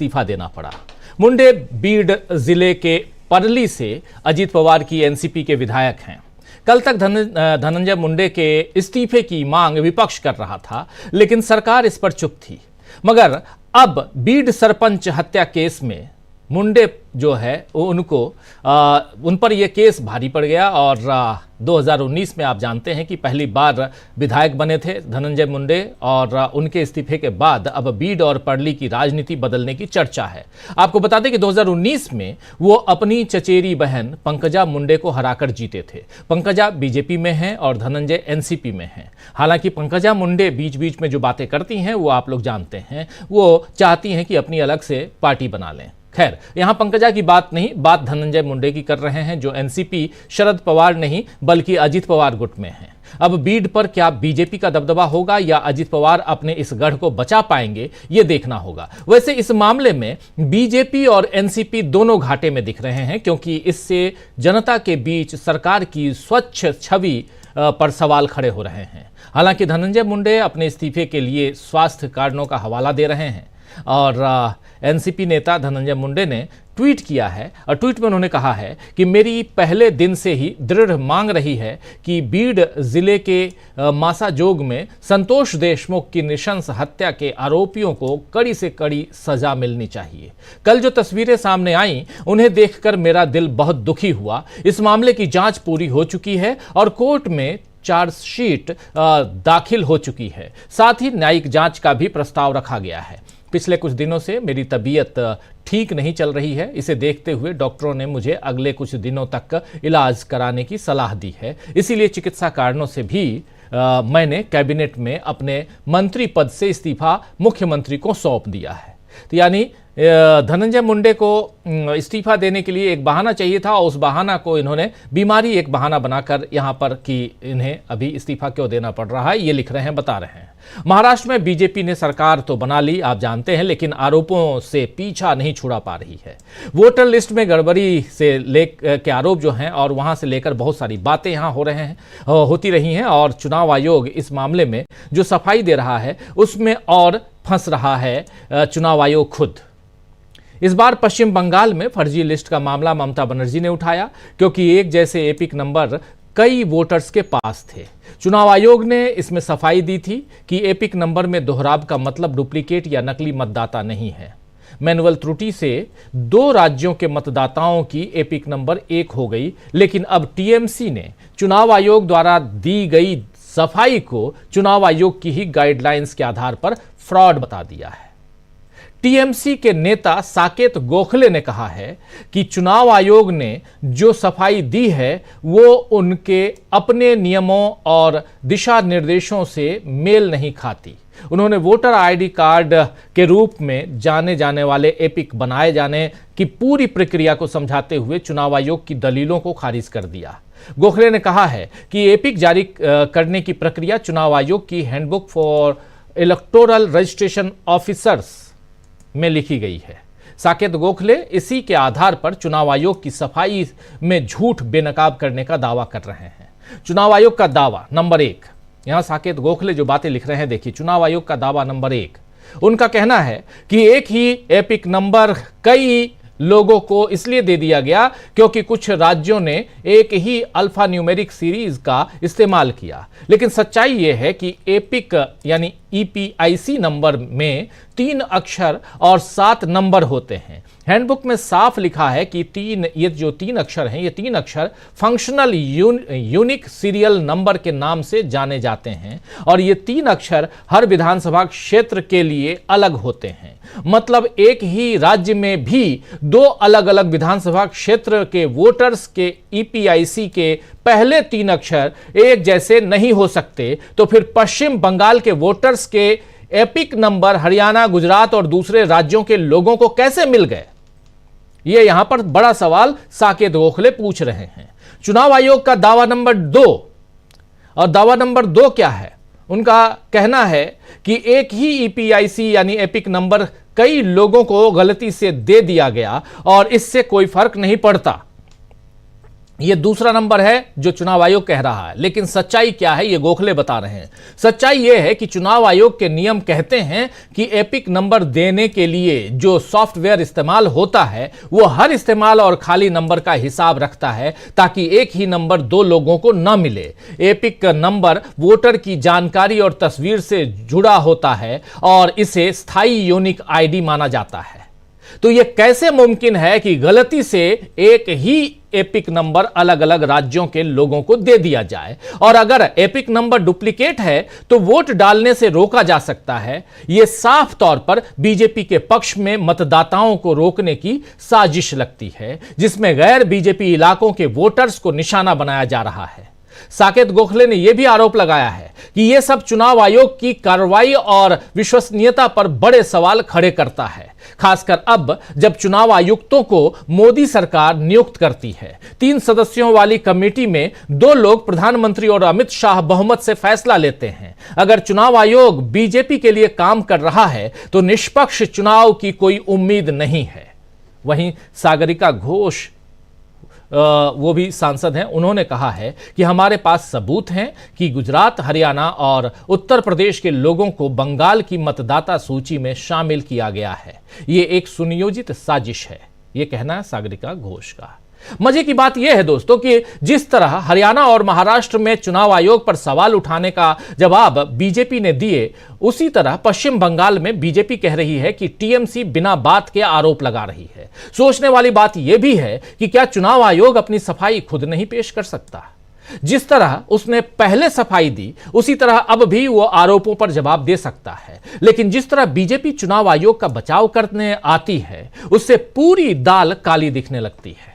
इस्तीफा देना पड़ा। मुंडे बीड जिले के परली से अजीत पवार की एनसीपी के विधायक हैं। कल तक धनंजय मुंडे के इस्तीफे की मांग विपक्ष कर रहा था, लेकिन सरकार इस पर चुप थी। मगर अब बीड सरपंच हत्या केस में मुंडे जो है उन पर यह केस भारी पड़ गया और 2019 में आप जानते हैं कि पहली बार विधायक बने थे धनंजय मुंडे और उनके इस्तीफे के बाद अब बीड और परली की राजनीति बदलने की चर्चा है। आपको बता दें कि 2019 में वो अपनी चचेरी बहन पंकजा मुंडे को हराकर जीते थे। पंकजा बीजेपी में हैं और धनंजय एनसीपी में हैं। हालांकि पंकजा मुंडे बीच बीच में जो बातें करती हैं वो आप लोग जानते हैं, वो चाहती हैं कि अपनी अलग से पार्टी बना लें। खैर, यहां पंकजा की बात नहीं, बात धनंजय मुंडे की कर रहे हैं जो एनसीपी शरद पवार नहीं बल्कि अजीत पवार गुट में हैं। अब बीड पर क्या बीजेपी का दबदबा होगा या अजीत पवार अपने इस गढ़ को बचा पाएंगे, ये देखना होगा। वैसे इस मामले में बीजेपी और एनसीपी दोनों घाटे में दिख रहे हैं, क्योंकि इससे जनता के बीच सरकार की स्वच्छ छवि पर सवाल खड़े हो रहे हैं। हालांकि धनंजय मुंडे अपने इस्तीफे के लिए स्वास्थ्य कारणों का हवाला दे रहे हैं और एनसीपी नेता धनंजय मुंडे ने ट्वीट किया है और ट्वीट में उन्होंने कहा है कि मेरी पहले दिन से ही दृढ़ मांग रही है कि बीड जिले के मासाजोग में संतोष देशमुख की नृशंस हत्या के आरोपियों को कड़ी से कड़ी सजा मिलनी चाहिए। कल जो तस्वीरें सामने आईं उन्हें देखकर मेरा दिल बहुत दुखी हुआ। इस मामले की जांच पूरी हो चुकी है और कोर्ट में चार्जशीट दाखिल हो चुकी है। साथ ही न्यायिक जांच का भी प्रस्ताव रखा गया है। पिछले कुछ दिनों से मेरी तबीयत ठीक नहीं चल रही है। इसे देखते हुए डॉक्टरों ने मुझे अगले कुछ दिनों तक इलाज कराने की सलाह दी है। इसीलिए चिकित्सा कारणों से भी मैंने कैबिनेट में अपने मंत्री पद से इस्तीफा मुख्यमंत्री को सौंप दिया है। तो यानी धनंजय मुंडे को इस्तीफा देने के लिए एक बहाना चाहिए था और उस बहाना को इन्होंने बीमारी एक बहाना बनाकर यहां पर कि इन्हें अभी इस्तीफा क्यों देना पड़ रहा है ये लिख रहे हैं, बता रहे हैं। महाराष्ट्र में बीजेपी ने सरकार तो बना ली, आप जानते हैं, लेकिन आरोपों से पीछा नहीं छुड़ा पा रही है। वोटर लिस्ट में गड़बड़ी से के आरोप जो हैं और वहां से लेकर बहुत सारी बातें यहां होती रही हैं और चुनाव आयोग इस मामले में जो सफाई दे रहा है उसमें और फंस रहा है चुनाव आयोग खुद। इस बार पश्चिम बंगाल में फर्जी लिस्ट का मामला ममता बनर्जी ने उठाया, क्योंकि एक जैसे एपिक नंबर कई वोटर्स के पास थे। चुनाव आयोग ने इसमें सफाई दी थी कि एपिक नंबर में दोहराव का मतलब डुप्लीकेट या नकली मतदाता नहीं है। मैनुअल त्रुटि से 2 राज्यों के मतदाताओं की एपिक नंबर 1 हो गई, लेकिन अब टीएमसी ने चुनाव आयोग द्वारा दी गई सफाई को चुनाव आयोग की ही गाइडलाइंस के आधार पर फ्रॉड बता दिया है। टीएमसी के नेता साकेत गोखले ने कहा है कि चुनाव आयोग ने जो सफाई दी है वो उनके अपने नियमों और दिशा निर्देशों से मेल नहीं खाती। उन्होंने वोटर आईडी कार्ड के रूप में जाने जाने वाले एपिक बनाए जाने की पूरी प्रक्रिया को समझाते हुए चुनाव आयोग की दलीलों को खारिज कर दिया। गोखले ने कहा है कि एपिक जारी करने की प्रक्रिया चुनाव आयोग की handbook for electoral registration officers में लिखी गई है। साकेत गोखले इसी के आधार पर चुनाव आयोग की सफाई में झूठ बेनकाब करने का दावा कर रहे हैं। चुनाव आयोग का दावा नंबर 1, यहां साकेत गोखले जो बातें लिख रहे हैं देखिए। चुनाव आयोग का दावा नंबर 1, उनका कहना है कि एक ही एपिक नंबर कई लोगों को इसलिए दे दिया गया क्योंकि कुछ राज्यों ने एक ही अल्फा न्यूमेरिक सीरीज का इस्तेमाल किया। लेकिन सच्चाई यह है कि एपिक यानी ईपीआईसी नंबर में 3 अक्षर और 7 नंबर होते हैं। हैंडबुक में साफ लिखा है कि ये जो 3 अक्षर हैं, ये 3 अक्षर फंक्शनल यूनिक सीरियल नंबर के नाम से जाने जाते हैं और ये 3 अक्षर हर विधानसभा क्षेत्र के लिए अलग होते हैं। मतलब एक ही राज्य में भी 2 अलग अलग विधानसभा क्षेत्र के वोटर्स के ईपीआईसी के पहले 3 अक्षर एक जैसे नहीं हो सकते, तो फिर पश्चिम बंगाल के वोटर्स के एपिक नंबर हरियाणा, गुजरात और दूसरे राज्यों के लोगों को कैसे मिल गए? यह यहां पर बड़ा सवाल साकेत गोखले पूछ रहे हैं। चुनाव आयोग का दावा नंबर 2, और दावा नंबर 2 क्या है? उनका कहना है कि एक ही ईपीआईसी यानी एपिक नंबर कई लोगों को गलती से दे दिया गया और इससे कोई फर्क नहीं पड़ता। ये दूसरा नंबर है जो चुनाव आयोग कह रहा है, लेकिन सच्चाई क्या है ये गोखले बता रहे हैं। सच्चाई ये है कि चुनाव आयोग के नियम कहते हैं कि एपिक नंबर देने के लिए जो सॉफ्टवेयर इस्तेमाल होता है वो हर इस्तेमाल और खाली नंबर का हिसाब रखता है ताकि एक ही नंबर दो लोगों को न मिले। एपिक नंबर वोटर की जानकारी और तस्वीर से जुड़ा होता है और इसे स्थायी यूनिक आईडी माना जाता है। तो यह कैसे मुमकिन है कि गलती से एक ही एपिक नंबर अलग अलग राज्यों के लोगों को दे दिया जाए, और अगर एपिक नंबर डुप्लीकेट है तो वोट डालने से रोका जा सकता है। यह साफ तौर पर बीजेपी के पक्ष में मतदाताओं को रोकने की साजिश लगती है, जिसमें गैर बीजेपी इलाकों के वोटर्स को निशाना बनाया जा रहा है। साकेत गोखले ने यह भी आरोप लगाया है कि यह सब चुनाव आयोग की कार्रवाई और विश्वसनीयता पर बड़े सवाल खड़े करता है, खासकर अब जब चुनाव आयुक्तों को मोदी सरकार नियुक्त करती है। 3 सदस्यों वाली कमेटी में 2 लोग प्रधानमंत्री और अमित शाह बहुमत से फैसला लेते हैं। अगर चुनाव आयोग बीजेपी के लिए काम कर रहा है तो निष्पक्ष चुनाव की कोई उम्मीद नहीं है। वहीं सागरिका घोष वो भी सांसद हैं, उन्होंने कहा है कि हमारे पास सबूत हैं कि गुजरात, हरियाणा और उत्तर प्रदेश के लोगों को बंगाल की मतदाता सूची में शामिल किया गया है। ये एक सुनियोजित साजिश है, ये कहना है सागरिका घोष का। मजे की बात यह है दोस्तों कि जिस तरह हरियाणा और महाराष्ट्र में चुनाव आयोग पर सवाल उठाने का जवाब बीजेपी ने दिए, उसी तरह पश्चिम बंगाल में बीजेपी कह रही है कि टीएमसी बिना बात के आरोप लगा रही है। सोचने वाली बात यह भी है कि क्या चुनाव आयोग अपनी सफाई खुद नहीं पेश कर सकता? जिस तरह उसने पहले सफाई दी उसी तरह अब भी वो आरोपों पर जवाब दे सकता है। लेकिन जिस तरह बीजेपी चुनाव आयोग का बचाव करने आती है उससे पूरी दाल काली दिखने लगती है।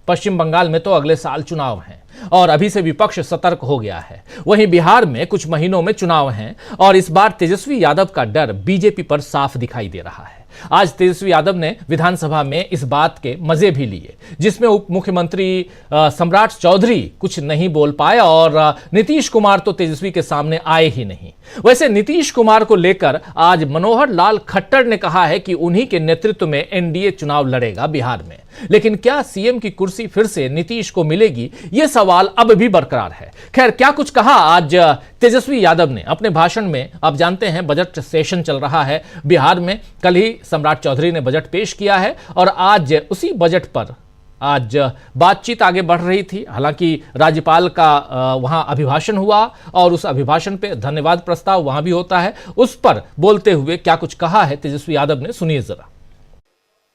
पश्चिम बंगाल में तो अगले साल चुनाव हैं और अभी से विपक्ष सतर्क हो गया है। वहीं बिहार में कुछ महीनों में चुनाव हैं और इस बार तेजस्वी यादव का डर बीजेपी पर साफ दिखाई दे रहा है। आज तेजस्वी यादव ने विधानसभा में इस बात के मजे भी लिए, जिसमें उप मुख्यमंत्री सम्राट चौधरी कुछ नहीं बोल पाए और नीतीश कुमार तो तेजस्वी के सामने आए ही नहीं। वैसे नीतीश कुमार को लेकर आज मनोहर लाल खट्टर ने कहा है कि उन्हीं के नेतृत्व में एनडीए चुनाव लड़ेगा बिहार में। लेकिन क्या सीएम की कुर्सी फिर से नीतीश को मिलेगी, यह सवाल अब भी बरकरार है। खैर, क्या कुछ कहा आज तेजस्वी यादव ने अपने भाषण में। आप जानते हैं बजट सेशन चल रहा है बिहार में। कल ही सम्राट चौधरी ने बजट पेश किया है और आज उसी बजट पर आज बातचीत आगे बढ़ रही थी। हालांकि राज्यपाल का वहां अभिभाषण हुआ और उस अभिभाषण पे धन्यवाद प्रस्ताव वहां भी होता है। उस पर बोलते हुए क्या कुछ कहा है तेजस्वी यादव ने, सुनिए जरा।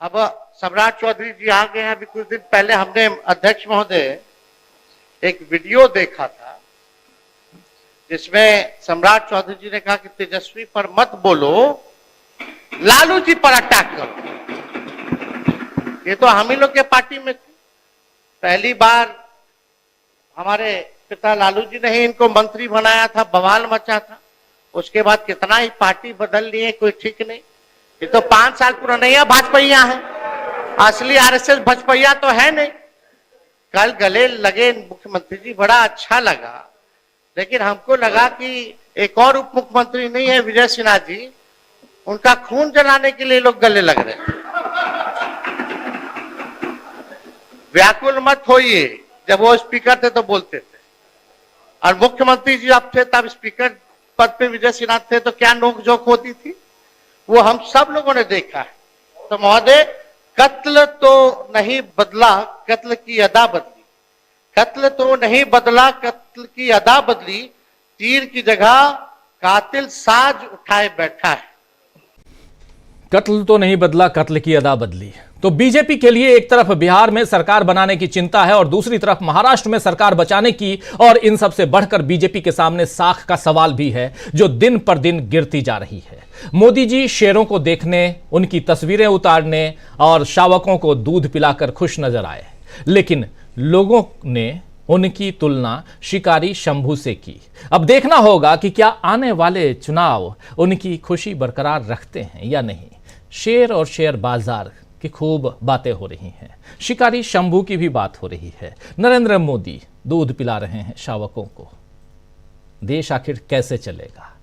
अब सम्राट चौधरी जी आ गए हैं। अभी कुछ दिन पहले हमने अध्यक्ष महोदय एक वीडियो देखा था जिसमें सम्राट चौधरी जी ने कहा कि तेजस्वी पर मत बोलो, लालू जी पर अटैक करो। ये तो हम ही लोग के पार्टी में थे। पहली बार हमारे पिता लालू जी ने ही इनको मंत्री बनाया था, बवाल मचा था। उसके बाद कितना ही पार्टी बदल लिए, कोई ठीक नहीं। ये तो 5 साल पूरा नहीं है, भाजपैया है। असली आरएसएस भाजपैया तो है नहीं। कल गले लगे मुख्यमंत्री जी, बड़ा अच्छा लगा। लेकिन हमको लगा कि एक और उप मुख्यमंत्री नहीं है विजय सिन्हा जी, उनका खून जलाने के लिए लोग गले लग रहे हैं। व्याकुल मत होइए, जब वो स्पीकर थे तो बोलते थे, और मुख्यमंत्री जी अब थे तब स्पीकर पद पे विजय सिन्हा थे तो क्या नोकझोंक होती थी, वो हम सब लोगों ने देखा है। तो महोदय, कत्ल तो नहीं बदला, कत्ल की अदा बदली। कत्ल तो नहीं बदला, कत्ल की अदा बदली। तीर की जगह कातिल साज उठाए बैठा है। कत्ल तो नहीं बदला, कत्ल की अदा बदली। तो बीजेपी के लिए एक तरफ बिहार में सरकार बनाने की चिंता है और दूसरी तरफ महाराष्ट्र में सरकार बचाने की, और इन सबसे बढ़कर बीजेपी के सामने साख का सवाल भी है जो दिन पर दिन गिरती जा रही है। मोदी जी शेरों को देखने, उनकी तस्वीरें उतारने और शावकों को दूध पिलाकर खुश नजर आए, लेकिन लोगों ने उनकी तुलना शिकारी शंभू से की। अब देखना होगा कि क्या आने वाले चुनाव उनकी खुशी बरकरार रखते हैं या नहीं। शेर और शेयर बाजार की खूब बातें हो रही हैं, शिकारी शंभू की भी बात हो रही है। नरेंद्र मोदी दूध पिला रहे हैं शावकों को। देश आखिर कैसे चलेगा,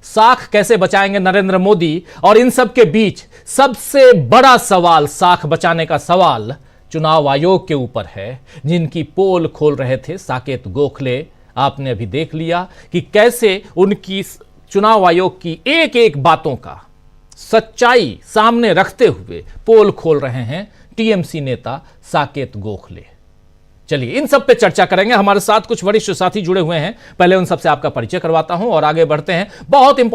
साख कैसे बचाएंगे नरेंद्र मोदी? और इन सब के बीच सबसे बड़ा सवाल, साख बचाने का सवाल, चुनाव आयोग के ऊपर है, जिनकी पोल खोल रहे थे साकेत गोखले। आपने अभी देख लिया कि कैसे उनकी चुनाव आयोग की एक एक बातों का सच्चाई सामने रखते हुए पोल खोल रहे हैं टीएमसी नेता साकेत गोखले। चलिए इन सब पे चर्चा करेंगे। हमारे साथ कुछ वरिष्ठ साथी जुड़े हुए हैं, पहले उन सबसे आपका परिचय करवाता हूं और आगे बढ़ते हैं। बहुत इंपॉर्टेंट